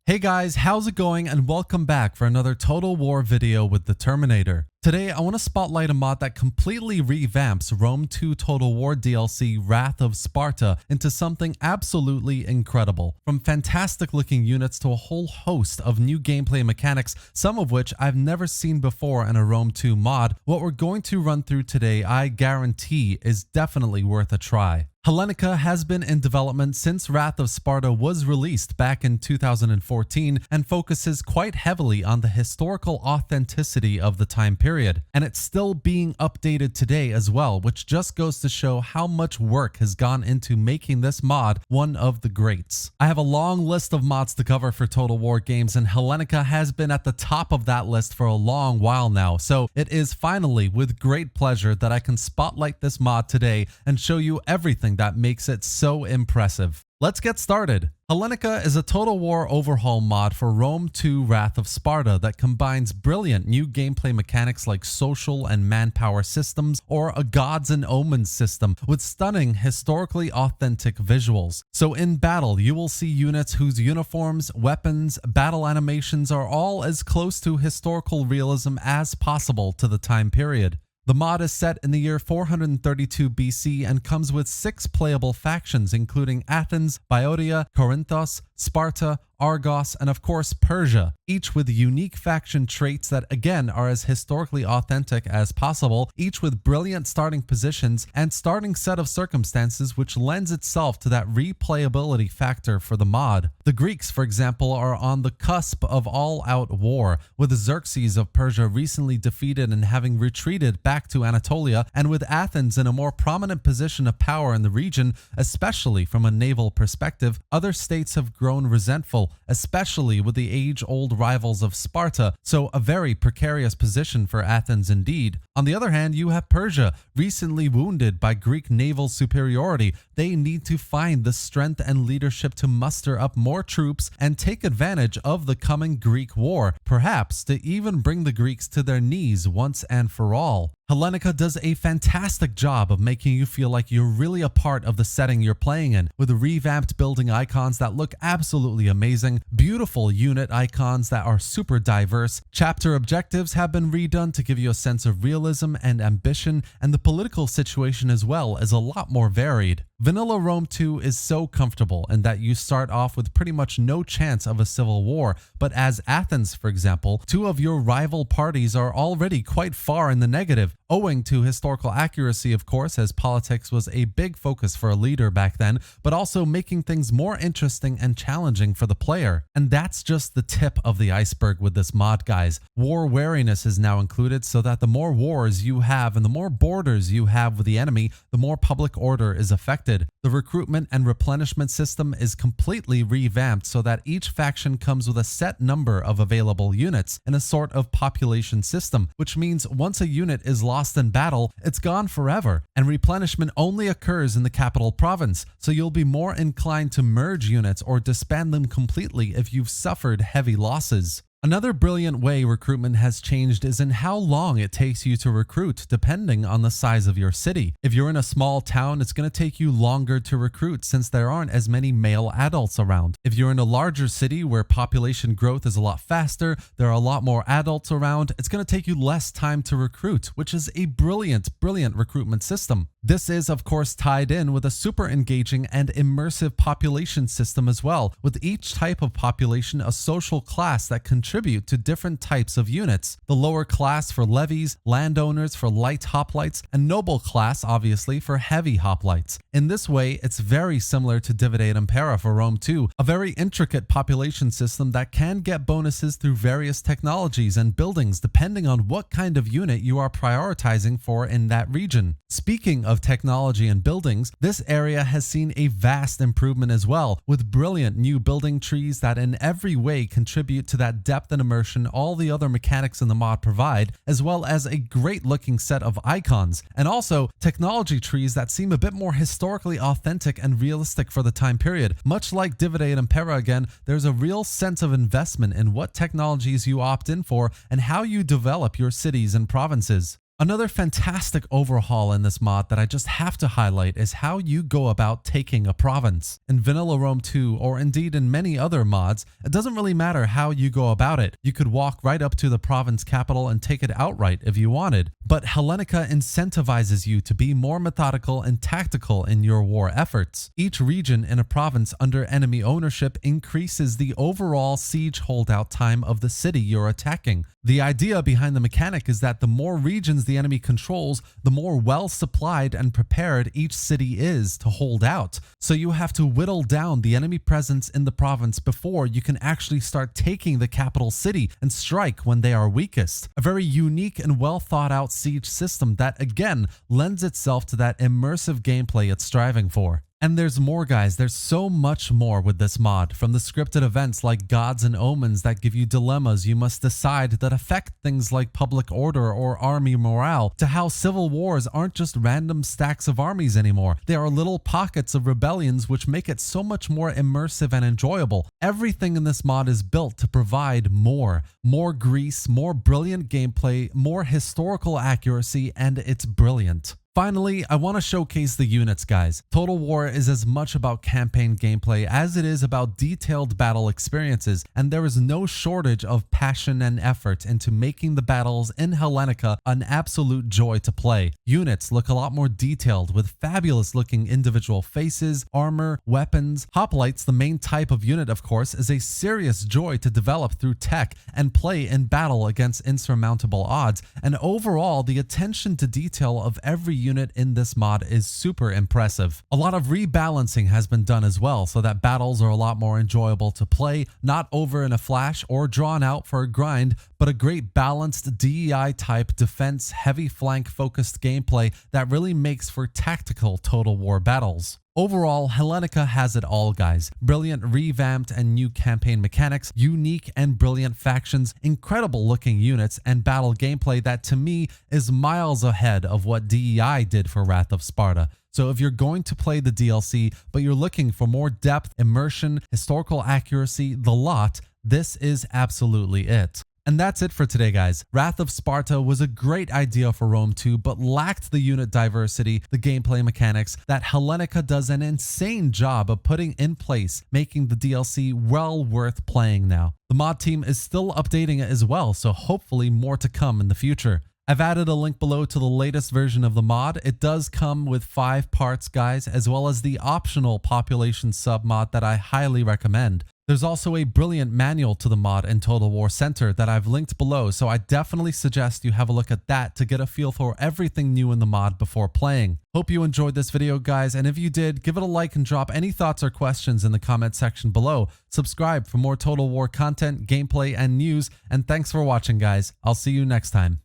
Hey guys, how's it going, and welcome back for another Total War video with the Terminator. Today I want to spotlight a mod that completely revamps Rome 2 Total War DLC Wrath of Sparta into something absolutely incredible. From fantastic looking units to a whole host of new gameplay mechanics, some of which I've never seen before in a Rome 2 mod, what we're going to run through today I guarantee is definitely worth a try. Hellenika has been in development since Wrath of Sparta was released back in 2014 and focuses quite heavily on the historical authenticity of the time period. And it's still being updated today as well, which just goes to show how much work has gone into making this mod one of the greats. I have a long list of mods to cover for Total War games, and Hellenika has been at the top of that list for a long while now, so it is finally with great pleasure that I can spotlight this mod today and show you everything that makes it so impressive. Let's get started. Hellenika is a Total War overhaul mod for Rome 2 Wrath of Sparta that combines brilliant new gameplay mechanics like social and manpower systems, or a gods and omens system with stunning historically authentic visuals. So in battle, you will see units whose uniforms, weapons, battle animations are all as close to historical realism as possible to the time period. The mod is set in the year 432 BC and comes with 6 playable factions, including Athens, Boeotia, Corinthos, Sparta, Argos, and of course Persia, each with unique faction traits that again are as historically authentic as possible, each with brilliant starting positions and starting set of circumstances which lends itself to that replayability factor for the mod. The Greeks, for example, are on the cusp of all-out war, with Xerxes of Persia recently defeated and having retreated back to Anatolia, and with Athens in a more prominent position of power in the region, especially from a naval perspective. Other states have grown resentful, especially with the age-old rivals of Sparta, so a very precarious position for Athens indeed. On the other hand, you have Persia, recently wounded by Greek naval superiority. They need to find the strength and leadership to muster up more troops and take advantage of the coming Greek war, perhaps to even bring the Greeks to their knees once and for all. Hellenika does a fantastic job of making you feel like you're really a part of the setting you're playing in, with revamped building icons that look absolutely amazing, beautiful unit icons that are super diverse, chapter objectives have been redone to give you a sense of realism and ambition, and the political situation as well is a lot more varied. Vanilla Rome 2 is so comfortable in that you start off with pretty much no chance of a civil war, but as Athens, for example, 2 of your rival parties are already quite far in the negative, owing to historical accuracy, of course, as politics was a big focus for a leader back then, but also making things more interesting and challenging for the player. And that's just the tip of the iceberg with this mod, guys. War wariness is now included, so that the more wars you have and the more borders you have with the enemy, the more public order is affected. The recruitment and replenishment system is completely revamped so that each faction comes with a set number of available units in a sort of population system, which means once a unit is lost in battle, it's gone forever. And replenishment only occurs in the capital province, so you'll be more inclined to merge units or disband them completely if you've suffered heavy losses. Another brilliant way recruitment has changed is in how long it takes you to recruit, depending on the size of your city. If you're in a small town, it's going to take you longer to recruit since there aren't as many male adults around. If you're in a larger city where population growth is a lot faster, there are a lot more adults around, it's going to take you less time to recruit, which is a brilliant recruitment system. This is, of course, tied in with a super engaging and immersive population system as well, with each type of population a social class that contribute to different types of units. The lower class for levies, landowners for light hoplites, and noble class, obviously, for heavy hoplites. In this way, it's very similar to Divided IMPERA for Rome 2, a very intricate population system that can get bonuses through various technologies and buildings depending on what kind of unit you are prioritizing for in that region. Speaking of technology and buildings, this area has seen a vast improvement as well, with brilliant new building trees that in every way contribute to that depth and immersion all the other mechanics in the mod provide, as well as a great looking set of icons, and also technology trees that seem a bit more historically authentic and realistic for the time period. Much like Divided IMPERA again, there's a real sense of investment in what technologies you opt in for and how you develop your cities and provinces. Another fantastic overhaul in this mod that I just have to highlight is how you go about taking a province. In Vanilla Rome 2, or indeed in many other mods, it doesn't really matter how you go about it. You could walk right up to the province capital and take it outright if you wanted. But Hellenika incentivizes you to be more methodical and tactical in your war efforts. Each region in a province under enemy ownership increases the overall siege holdout time of the city you're attacking. The idea behind the mechanic is that the more regions the enemy controls, the more well supplied and prepared each city is to hold out. So you have to whittle down the enemy presence in the province before you can actually start taking the capital city and strike when they are weakest. A very unique and well thought out siege system that again lends itself to that immersive gameplay it's striving for. And there's more, guys. There's so much more with this mod, from the scripted events like gods and omens that give you dilemmas you must decide that affect things like public order or army morale, to how civil wars aren't just random stacks of armies anymore. They are little pockets of rebellions which make it so much more immersive and enjoyable. Everything in this mod is built to provide more grease, more brilliant gameplay, more historical accuracy, and it's brilliant. Finally, I want to showcase the units, guys. Total War is as much about campaign gameplay as it is about detailed battle experiences, and there is no shortage of passion and effort into making the battles in Hellenika an absolute joy to play. Units look a lot more detailed, with fabulous looking individual faces, armor, weapons. Hoplites, the main type of unit of course, is a serious joy to develop through tech and play in battle against insurmountable odds, and overall the attention to detail of every unit in this mod is super impressive. A lot of rebalancing has been done as well, so that battles are a lot more enjoyable to play, not over in a flash or drawn out for a grind, but a great balanced DEI type defense heavy flank focused gameplay that really makes for tactical Total War battles. Overall, Hellenika has it all, guys. Brilliant revamped and new campaign mechanics, unique and brilliant factions, incredible looking units, and battle gameplay that to me is miles ahead of what DEI did for Wrath of Sparta. So if you're going to play the DLC, but you're looking for more depth, immersion, historical accuracy, the lot, this is absolutely it. And that's it for today, guys. Wrath of Sparta was a great idea for Rome 2, but lacked the unit diversity, the gameplay mechanics that Hellenika does an insane job of putting in place, making the DLC well worth playing now. The mod team is still updating it as well, so hopefully more to come in the future. I've added a link below to the latest version of the mod. It does come with 5 parts, guys, as well as the optional population submod that I highly recommend. There's also a brilliant manual to the mod in Total War Center that I've linked below, so I definitely suggest you have a look at that to get a feel for everything new in the mod before playing. Hope you enjoyed this video, guys, and if you did, give it a like and drop any thoughts or questions in the comment section below. Subscribe for more Total War content, gameplay, and news, and thanks for watching, guys. I'll see you next time.